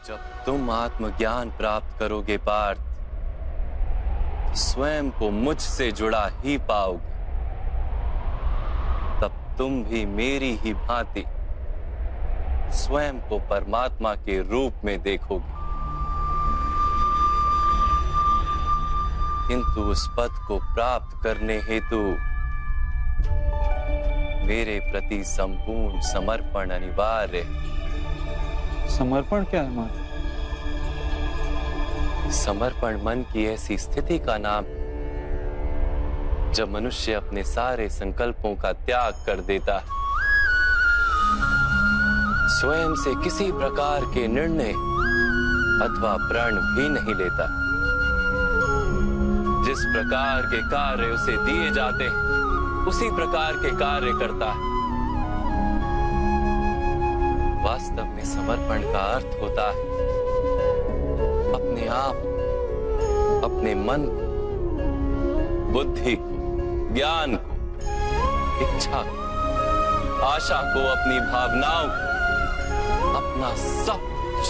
जब तुम आत्मज्ञान प्राप्त करोगे पार्थ, स्वयं को मुझसे जुड़ा ही पाओगे। तब तुम भी मेरी ही भांति स्वयं को परमात्मा के रूप में देखोगे। किंतु उस पद को प्राप्त करने हेतु मेरे प्रति संपूर्ण समर्पण अनिवार्य है। समर्पण क्या है माता? समर्पण मन की ऐसी स्थिति का नाम है जब मनुष्य अपने सारे संकल्पों का त्याग कर देता है, स्वयं से किसी प्रकार के निर्णय अथवा प्रण भी नहीं लेता। जिस प्रकार के कार्य उसे दिए जाते हैं उसी प्रकार के कार्य करता है। वास्तव में समर्पण का अर्थ होता है अपने आप, अपने मन को, बुद्धि को, ज्ञान को, इच्छा को, आशा को, अपनी भावनाओं को, अपना सब कुछ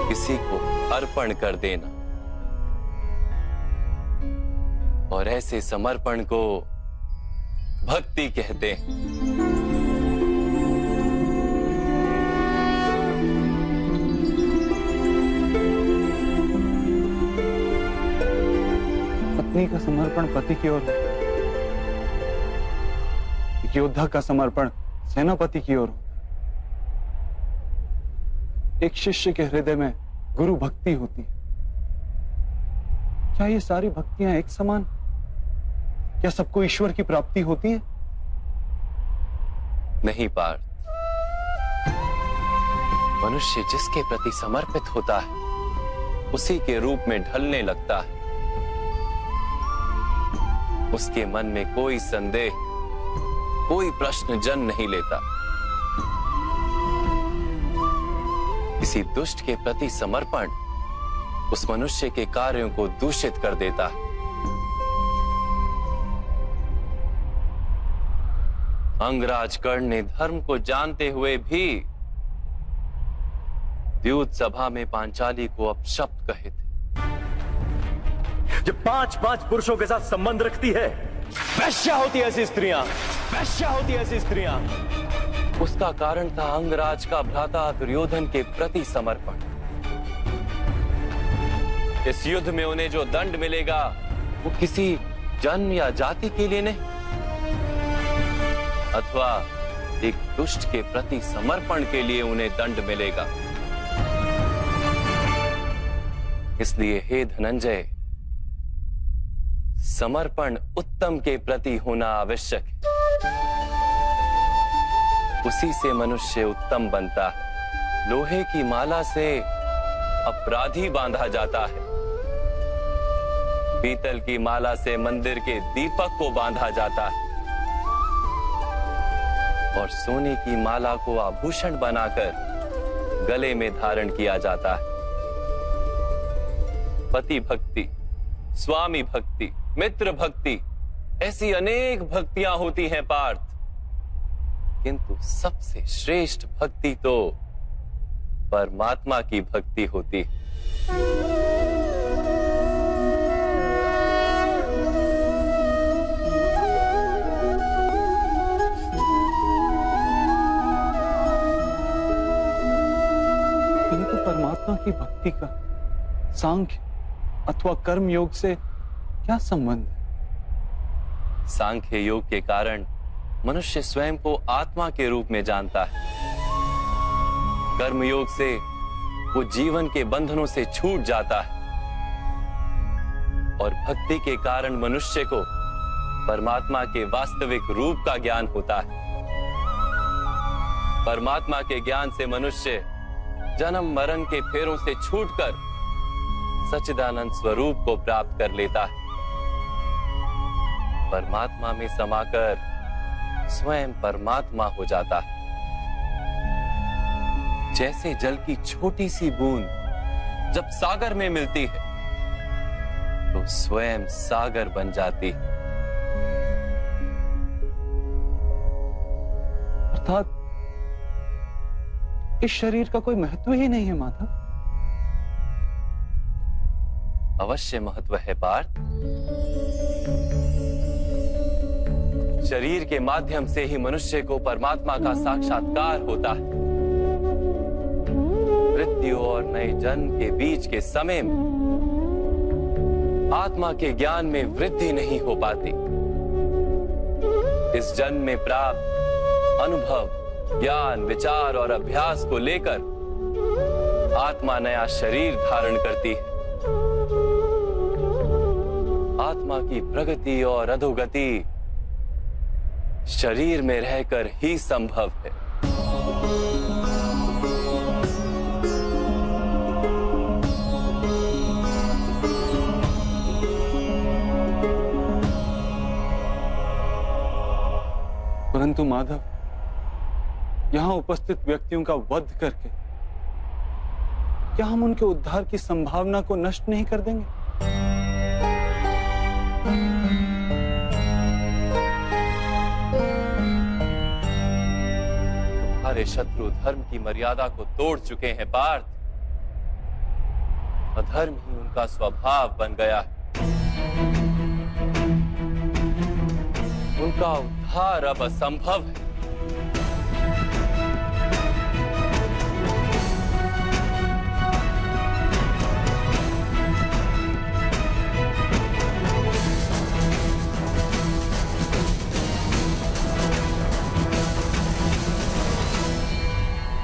किसी को अर्पण कर देना। और ऐसे समर्पण को भक्ति कहते हैं। पत्नी का समर्पण पति की ओर, एक योद्धा का समर्पण सेनापति की ओर होता है। एक शिष्य के हृदय में गुरु भक्ति होती है। क्या ये सारी भक्तियां एक समान? क्या सबको ईश्वर की प्राप्ति होती है? नहीं पार्थ, मनुष्य जिसके प्रति समर्पित होता है उसी के रूप में ढलने लगता है। उसके मन में कोई संदेह, कोई प्रश्न जन्म नहीं लेता। किसी दुष्ट के प्रति समर्पण उस मनुष्य के कार्यों को दूषित कर देता है। अंगराज कर्ण ने धर्म को जानते हुए भी द्यूत सभा में पांचाली को अपशब्द कहे थे। जो 5-5 पुरुषों के साथ संबंध रखती है, वैश्या होती है ऐसी स्त्रियां, वैश्या होती है ऐसी स्त्रियां। उसका कारण था अंगराज का भ्राता दुर्योधन के प्रति समर्पण। इस युद्ध में उन्हें जो दंड मिलेगा वो किसी जन्म या जाति के लिए नहीं, अथवा एक दुष्ट के प्रति समर्पण के लिए उन्हें दंड मिलेगा। इसलिए हे धनंजय, समर्पण उत्तम के प्रति होना आवश्यक है। उसी से मनुष्य उत्तम बनता है। लोहे की माला से अपराधी बांधा जाता है, पीतल की माला से मंदिर के दीपक को बांधा जाता है, और सोने की माला को आभूषण बनाकर गले में धारण किया जाता है। पति भक्ति, स्वामी भक्ति, मित्र भक्ति, ऐसी अनेक भक्तियां होती हैं पार्थ, किंतु सबसे श्रेष्ठ भक्ति तो परमात्मा की भक्ति होती है। किंतु परमात्मा की भक्ति का सांख्य अथवा कर्म योग से क्या संबंध है? सांख्य योग के कारण मनुष्य स्वयं को आत्मा के रूप में जानता है। कर्म योग से वो जीवन के बंधनों से छूट जाता है, और भक्ति के कारण मनुष्य को परमात्मा के वास्तविक रूप का ज्ञान होता है। परमात्मा के ज्ञान से मनुष्य जन्म मरण के फेरों से छूटकर सच्चिदानंद स्वरूप को प्राप्त कर लेता है। परमात्मा में समाकर स्वयं परमात्मा हो जाता है। जैसे जल की छोटी सी बूंद जब सागर में मिलती है तो स्वयं सागर बन जाती है। अर्थात इस शरीर का कोई महत्व ही नहीं है माधव। अवश्य महत्व है पार्थ। शरीर के माध्यम से ही मनुष्य को परमात्मा का साक्षात्कार होता है। मृत्यु और नए जन्म के बीच के समय में आत्मा के ज्ञान में वृद्धि नहीं हो पाती। इस जन्म में प्राप्त अनुभव, ज्ञान, विचार और अभ्यास को लेकर आत्मा नया शरीर धारण करती है। आत्मा की प्रगति और अधोगति शरीर में रहकर ही संभव है। परंतु माधव, यहां उपस्थित व्यक्तियों का वध करके क्या हम उनके उद्धार की संभावना को नष्ट नहीं कर देंगे? तुम्हारे शत्रु धर्म की मर्यादा को तोड़ चुके हैं पार्थ। अधर्म ही उनका स्वभाव बन गया है। उनका उद्धार अब असंभव है।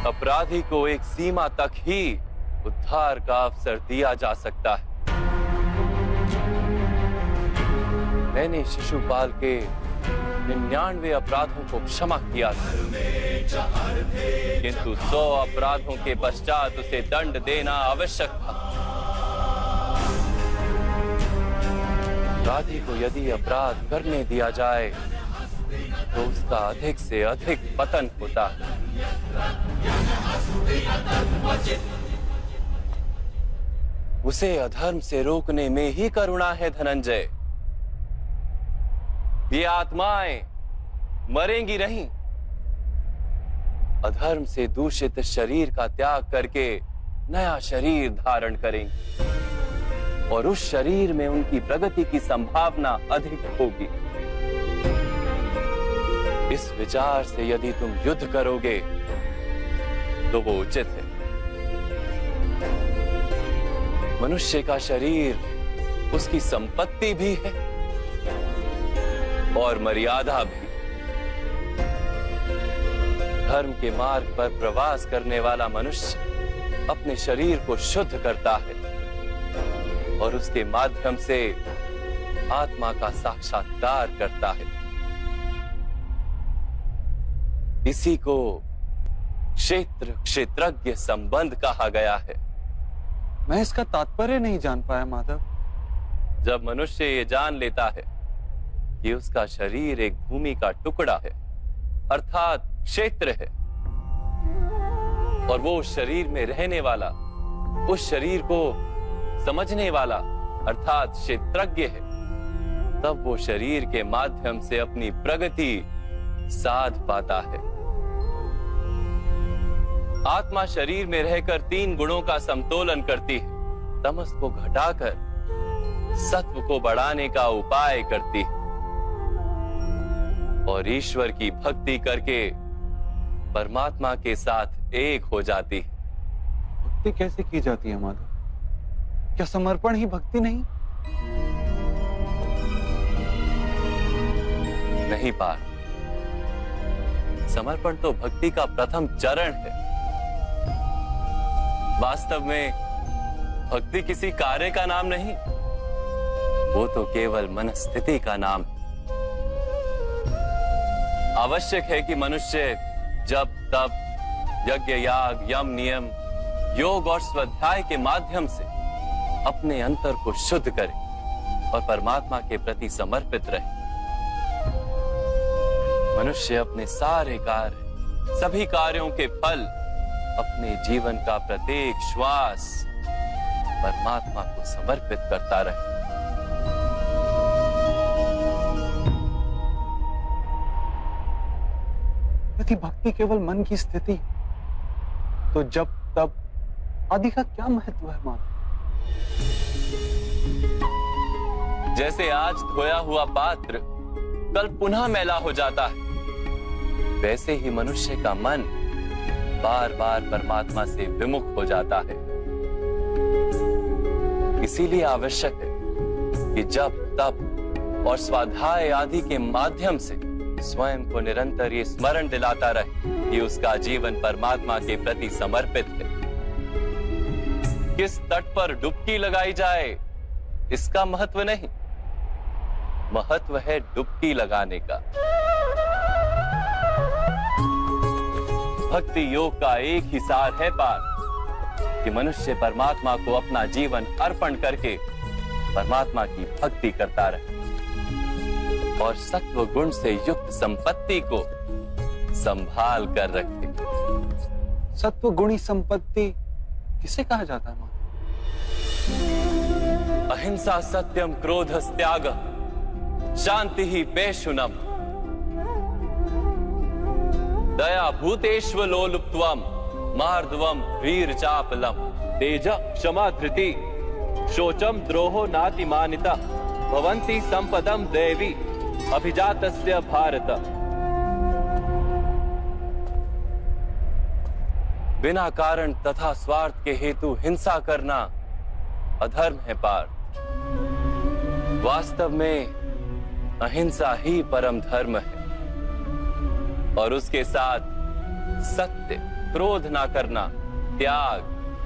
अपराधी को एक सीमा तक ही उद्धार का अवसर दिया जा सकता है। मैंने शिशुपाल के 99 अपराधों को क्षमा किया था, किंतु 100 अपराधों के पश्चात उसे दंड देना आवश्यक था। अपराधी को यदि अपराध करने दिया जाए तो उसका अधिक से अधिक पतन होता है। उसे अधर्म से रोकने में ही करुणा है धनंजय। ये आत्माएं मरेंगी नहीं, अधर्म से दूषित शरीर का त्याग करके नया शरीर धारण करेंगी और उस शरीर में उनकी प्रगति की संभावना अधिक होगी। इस विचार से यदि तुम युद्ध करोगे तो वो उचित है। मनुष्य का शरीर उसकी संपत्ति भी है और मर्यादा भी। धर्म के मार्ग पर प्रवास करने वाला मनुष्य अपने शरीर को शुद्ध करता है और उसके माध्यम से आत्मा का साक्षात्कार करता है। इसी को क्षेत्र क्षेत्रज्ञ संबंध कहा गया है। मैं इसका तात्पर्य नहीं जान पाया माधव। जब मनुष्य ये जान लेता है कि उसका शरीर एक भूमि का टुकड़ा है, अर्थात क्षेत्र है, और वो उस शरीर में रहने वाला, उस शरीर को समझने वाला अर्थात क्षेत्रज्ञ है, तब वो शरीर के माध्यम से अपनी प्रगति साध पाता है। आत्मा शरीर में रहकर 3 गुणों का समतोलन करती है। तमस को घटाकर सत्व को बढ़ाने का उपाय करती है और ईश्वर की भक्ति करके परमात्मा के साथ एक हो जाती है। भक्ति कैसे की जाती है माधव? क्या समर्पण ही भक्ति नहीं? नहीं पार्थ, समर्पण तो भक्ति का प्रथम चरण है। वास्तव में भक्ति किसी कार्य का नाम नहीं, वो तो केवल मनस्थिति का नाम है। आवश्यक है कि मनुष्य जब तब यज्ञ, याग, यम, नियम, योग और स्वाध्याय के माध्यम से अपने अंतर को शुद्ध करे और परमात्मा के प्रति समर्पित रहे। मनुष्य अपने सारे कार्य, सभी कार्यों के फल, अपने जीवन का प्रत्येक श्वास परमात्मा को समर्पित करता रहे। यदि भक्ति केवल मन की स्थिति, तो जब तब आदि का क्या महत्व है माधव? जैसे आज धोया हुआ पात्र कल पुनः मैला हो जाता है, वैसे ही मनुष्य का मन बार बार परमात्मा से विमुख हो जाता है। इसीलिए आवश्यक है कि जब तप और स्वाध्याय आदि के माध्यम से स्वयं को निरंतर ये स्मरण दिलाता रहे कि उसका जीवन परमात्मा के प्रति समर्पित है। किस तट पर डुबकी लगाई जाए इसका महत्व नहीं, महत्व है डुबकी लगाने का। भक्ति योग का एक ही सार है पार कि मनुष्य परमात्मा को अपना जीवन अर्पण करके परमात्मा की भक्ति करता रहे और सत्व गुण से युक्त संपत्ति को संभाल कर रखे। सत्व गुणी संपत्ति किसे कहा जाता है माधव? अहिंसा सत्यम क्रोध त्याग शांति ही पेशुनम दया भूतेष्व लोलुप्त्वम मार्दवम वीर चापलम तेज क्षमा धृति शोचम द्रोहो नातिमानिता भवन्ति संपदम देवी अभिजातस्य भारत। बिना कारण तथा स्वार्थ के हेतु हिंसा करना अधर्म है पार्थ। वास्तव में अहिंसा ही परम धर्म है और उसके साथ सत्य, क्रोध ना करना, त्याग,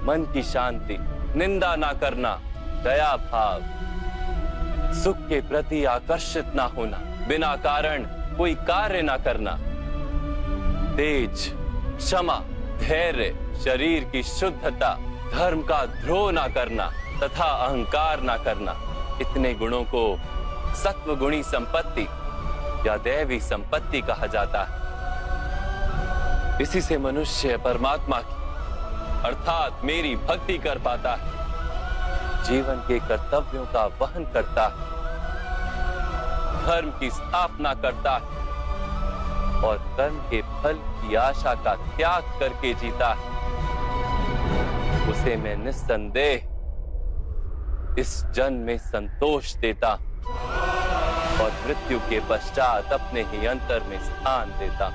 मन की शांति, निंदा ना करना, दया भाव, सुख के प्रति आकर्षित ना होना, बिना कारण कोई कार्य ना करना, तेज, क्षमा, धैर्य, शरीर की शुद्धता, धर्म का द्रोह ना करना तथा अहंकार ना करना, इतने गुणों को सत्व गुणी संपत्ति या दैवी संपत्ति कहा जाता है। इसी से मनुष्य परमात्मा की अर्थात मेरी भक्ति कर पाता है, जीवन के कर्तव्यों का वहन करता है, धर्म की स्थापना करता है और कर्म के फल की आशा का त्याग करके जीता है। उसे मैं निस्संदेह इस जन्म में संतोष देता और मृत्यु के पश्चात अपने ही अंतर में स्थान देता।